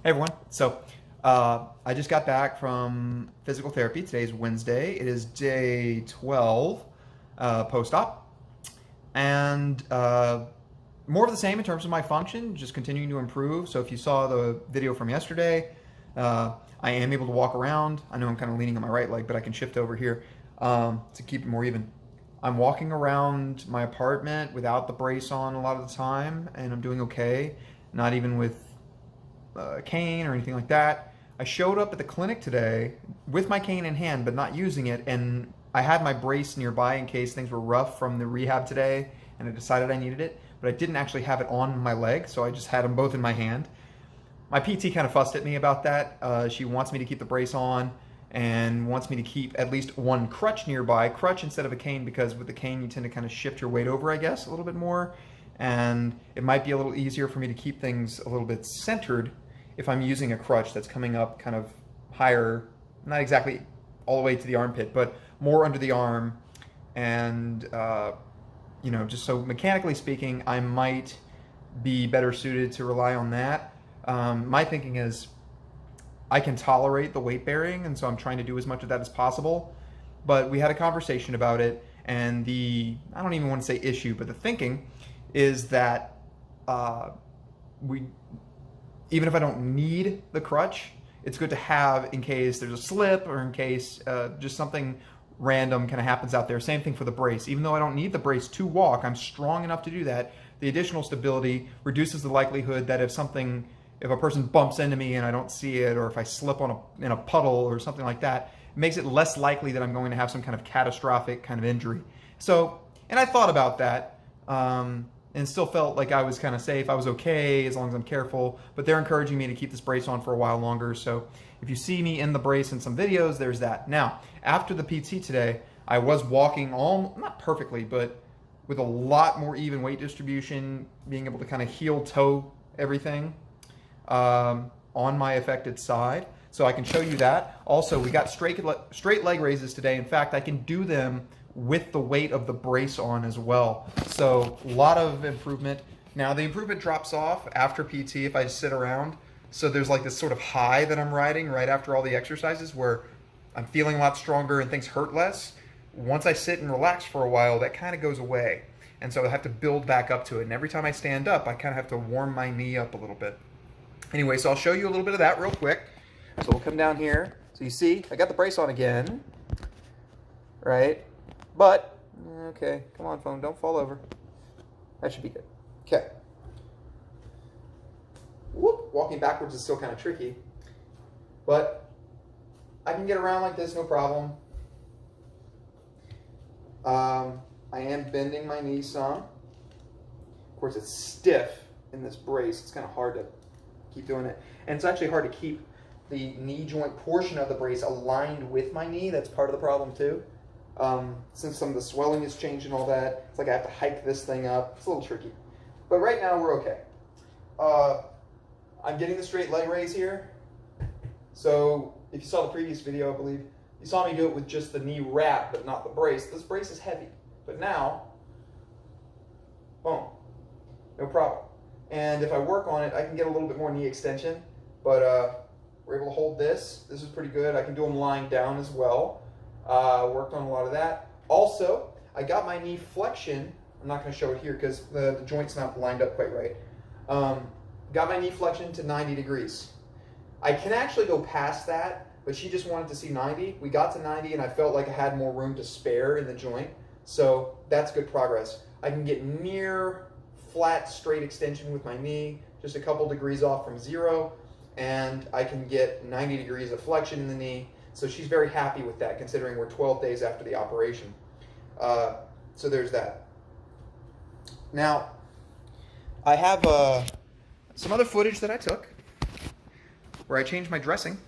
Hey everyone. I just got back from physical therapy. Today's Wednesday. It is day 12 post-op. And more of the same in terms of my function, just continuing to improve. So if you saw the video from yesterday, I am able to walk around. I know I'm kind of leaning on my right leg, but I can shift over here to keep it more even. I'm walking around my apartment without the brace on a lot of the time, and I'm doing okay. Not even with cane or anything like that. I showed up at the clinic today with my cane in hand, but not using it, and I had my brace nearby in case things were rough from the rehab today, and I decided I needed it, but I didn't actually have it on my leg, so I just had them both in my hand. My PT kind of fussed at me about that. She wants me to keep the brace on and wants me to keep at least one crutch nearby, crutch instead of a cane, because with the cane you tend to kind of shift your weight over, I guess, a little bit more, and it might be a little easier for me to keep things a little bit centered if I'm using a crutch that's coming up kind of higher, not exactly all the way to the armpit, but more under the arm. And, just so mechanically speaking, I might be better suited to rely on that. My thinking is I can tolerate the weight bearing, and so I'm trying to do as much of that as possible. But we had a conversation about it, and I don't even want to say issue, but the thinking is that even if I don't need the crutch, it's good to have in case there's a slip or in case just something random kind of happens out there. Same thing for the brace. Even though I don't need the brace to walk, I'm strong enough to do that. The additional stability reduces the likelihood that if a person bumps into me and I don't see it, or if I slip in a puddle or something like that, it makes it less likely that I'm going to have some kind of catastrophic kind of injury. So, and I thought about that. And still felt like I was kind of safe. I was okay as long as I'm careful, but they're encouraging me to keep this brace on for a while longer. So if you see me in the brace in some videos, there's that. Now, after the PT today, I was walking not perfectly, but with a lot more even weight distribution, being able to kind of heel toe everything on my affected side. So I can show you that. Also, we got straight leg raises today. In fact, I can do them with the weight of the brace on as well. So a lot of improvement. Now the improvement drops off after PT if I sit around. So there's like this sort of high that I'm riding right after all the exercises where I'm feeling a lot stronger and things hurt less. Once I sit and relax for a while, that kind of goes away. And so I have to build back up to it. And every time I stand up, I kind of have to warm my knee up a little bit. Anyway, so I'll show you a little bit of that real quick. So we'll come down here. So you see, I got the brace on again, right? But, okay, come on phone, don't fall over. That should be good. Okay. Whoop, walking backwards is still kind of tricky. But I can get around like this, no problem. I am bending my knee some. Of course, it's stiff in this brace. It's kind of hard to keep doing it. And it's actually hard to keep the knee joint portion of the brace aligned with my knee. That's part of the problem too. Since some of the swelling has changed and all that, it's like I have to hike this thing up. It's a little tricky. But right now we're okay. I'm getting the straight leg raise here. So if you saw the previous video, I believe, you saw me do it with just the knee wrap, but not the brace. This brace is heavy. But now, boom, no problem. And if I work on it, I can get a little bit more knee extension. But we're able to hold this. This is pretty good. I can do them lying down as well. Worked on a lot of that. Also, I got my knee flexion. I'm not going to show it here because the joint's not lined up quite right. Got my knee flexion to 90 degrees. I can actually go past that, but she just wanted to see 90. We got to 90 and I felt like I had more room to spare in the joint. So that's good progress. I can get near flat straight extension with my knee, just a couple degrees off from zero, and I can get 90 degrees of flexion in the knee. So she's very happy with that, considering we're 12 days after the operation. So there's that. Now, I have some other footage that I took where I changed my dressing.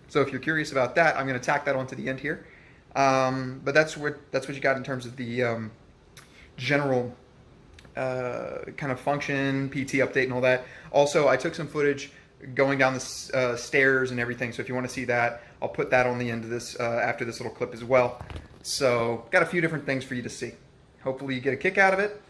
So if you're curious about that, I'm going to tack that onto the end here. But that's what you got in terms of the general kind of function, PT update and all that. Also, I took some footage going down the stairs and everything. So if you want to see that, I'll put that on the end of this after this little clip as well. So got a few different things for you to see. Hopefully you get a kick out of it.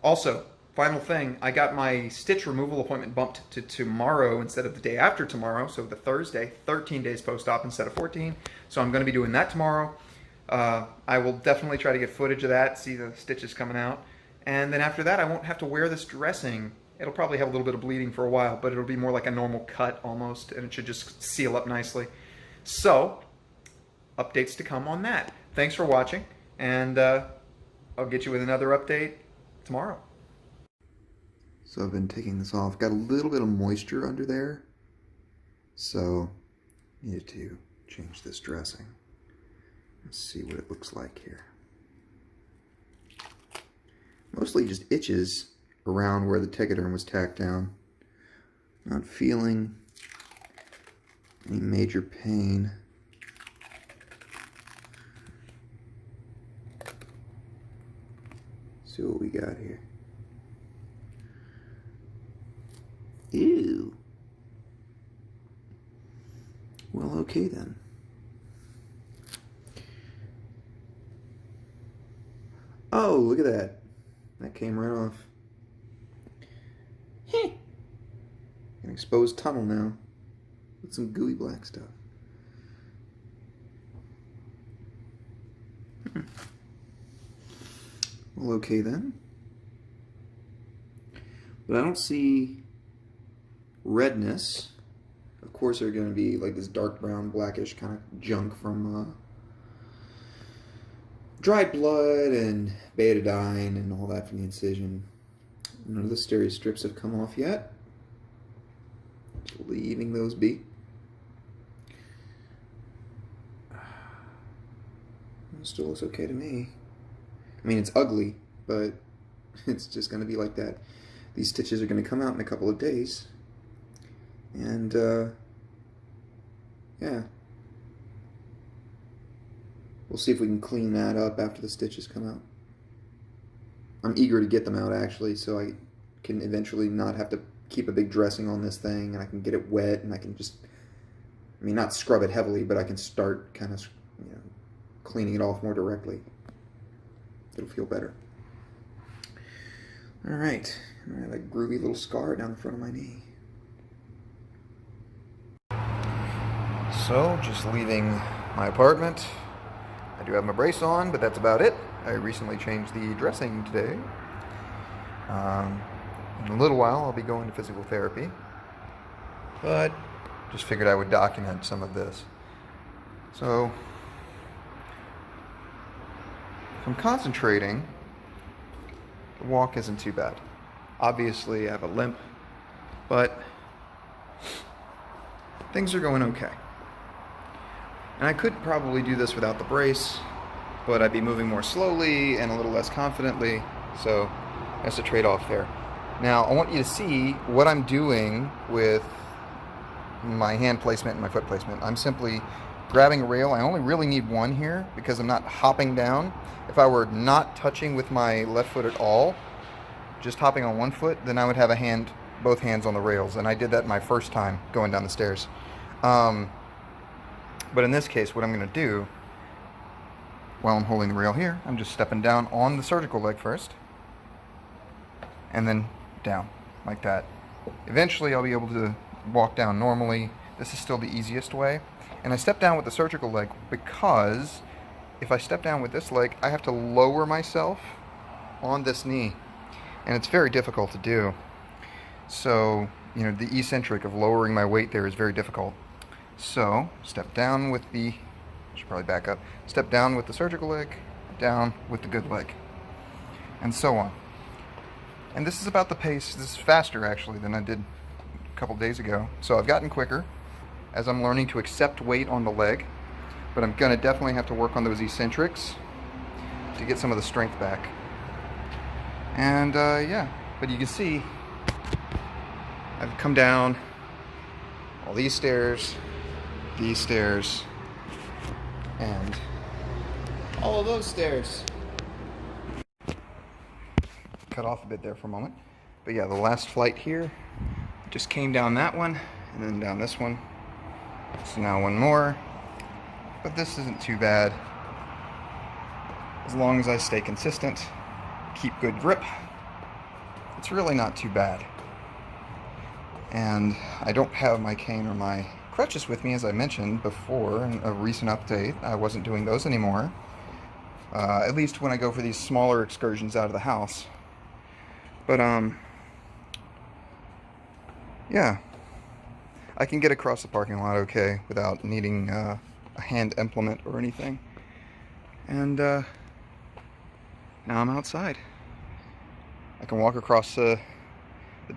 Also, final thing, I got my stitch removal appointment bumped to tomorrow instead of the day after tomorrow, so the Thursday, 13 days post-op instead of 14. So I'm going to be doing that tomorrow. I will definitely try to get footage of that, see the stitches coming out. And then after that, I won't have to wear this dressing. It'll probably have a little bit of bleeding for a while, but it'll be more like a normal cut almost, and it should just seal up nicely. So, updates to come on that. Thanks for watching, and I'll get you with another update tomorrow. So I've been taking this off. Got a little bit of moisture under there, so needed to change this dressing. Let's see what it looks like here. Mostly just itches around where the tegaderm was tacked down. Not feeling any major pain. See what we got here. Ew. Well, okay then. Oh, look at that. That came right off. An exposed tunnel now with some gooey black stuff. Well, okay then. But I don't see redness. Of course, there's going to be like this dark brown, blackish kind of junk from dried blood and betadine and all that from the incision. None of the steri strips have come off yet. Just leaving those be. It still looks okay to me. I mean, it's ugly, but it's just going to be like that. These stitches are going to come out in a couple of days. And, yeah. We'll see if we can clean that up after the stitches come out. I'm eager to get them out, actually, so I can eventually not have to keep a big dressing on this thing, and I can get it wet, and I can just, I mean, not scrub it heavily, but I can start kind of, you know, cleaning it off more directly. It'll feel better. All right, I have a groovy little scar down the front of my knee. So, just leaving my apartment. I do have my brace on, but that's about it. I recently changed the dressing today. In a little while, I'll be going to physical therapy, but just figured I would document some of this. So, if I'm concentrating, the walk isn't too bad. Obviously, I have a limp, but things are going okay. And I could probably do this without the brace, but I'd be moving more slowly and a little less confidently, so that's a trade-off there. Now, I want you to see what I'm doing with my hand placement and my foot placement. I'm simply grabbing a rail. I only really need one here because I'm not hopping down. If I were not touching with my left foot at all, just hopping on one foot, then I would have both hands on the rails, and I did that my first time going down the stairs. But in this case, what I'm going to do, while I'm holding the rail here, I'm just stepping down on the surgical leg first, and then down, like that. Eventually, I'll be able to walk down normally. This is still the easiest way. And I step down with the surgical leg because if I step down with this leg, I have to lower myself on this knee. And it's very difficult to do. So, you know, the eccentric of lowering my weight there is very difficult. So, step down with the, should probably back up, step down with the surgical leg, down with the good leg, and so on. And this is about the pace, this is faster actually than I did a couple days ago. So I've gotten quicker as I'm learning to accept weight on the leg, but I'm gonna definitely have to work on those eccentrics to get some of the strength back. And yeah, but you can see I've come down all these stairs, and all of those stairs. Cut off a bit there for a moment. But yeah, the last flight here, just came down that one, and then down this one. So now one more. But this isn't too bad. As long as I stay consistent, keep good grip, it's really not too bad. And I don't have my cane or my crutches with me, as I mentioned before in a recent update. I wasn't doing those anymore, at least when I go for these smaller excursions out of the house. But yeah, I can get across the parking lot okay without needing a hand implement or anything. And now I'm outside. I can walk across the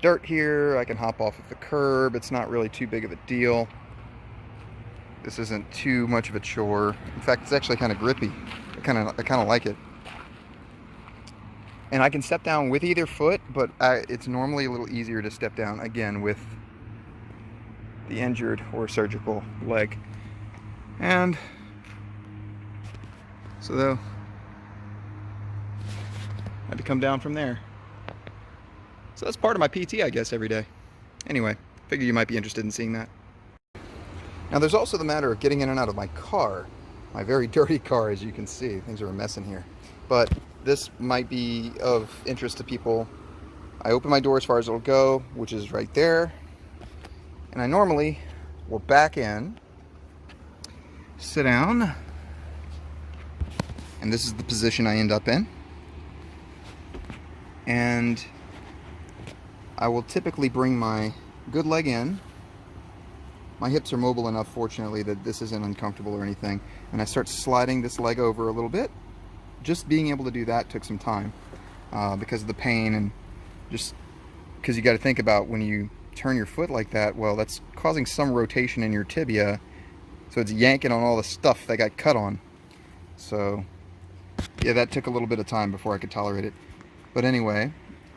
dirt here. I can hop off of the curb. It's not really too big of a deal. This isn't too much of a chore. In fact, it's actually kind of grippy. I kind of like it. And I can step down with either foot, but it's normally a little easier to step down again with the injured or surgical leg. And so though I had to come down from there. So that's part of my PT, I guess, every day. Anyway, figure you might be interested in seeing that. Now there's also the matter of getting in and out of my car. My very dirty car, as you can see. Things are a mess in here. But this might be of interest to people. I open my door as far as it'll go, which is right there. And I normally will back in, sit down, and this is the position I end up in. And I will typically bring my good leg in. My hips are mobile enough, fortunately, that this isn't uncomfortable or anything. And I start sliding this leg over a little bit. Just being able to do that took some time because of the pain, and just because you got to think about when you turn your foot like that, well, that's causing some rotation in your tibia, so it's yanking on all the stuff that got cut on. So yeah, that took a little bit of time before I could tolerate it. But anyway,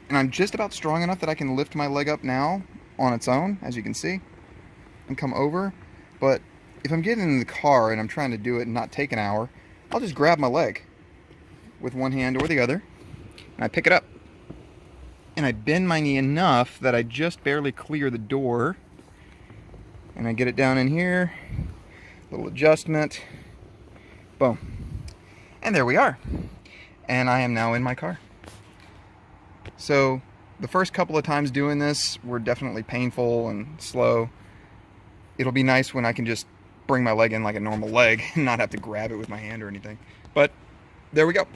and I'm just about strong enough that I can lift my leg up now on its own, as you can see, and come over. But if I'm getting in the car and I'm trying to do it and not take an hour, I'll just grab my leg with one hand or the other, and I pick it up. And I bend my knee enough that I just barely clear the door. And I get it down in here, little adjustment, boom. And there we are. And I am now in my car. So the first couple of times doing this were definitely painful and slow. It'll be nice when I can just bring my leg in like a normal leg and not have to grab it with my hand or anything. But there we go.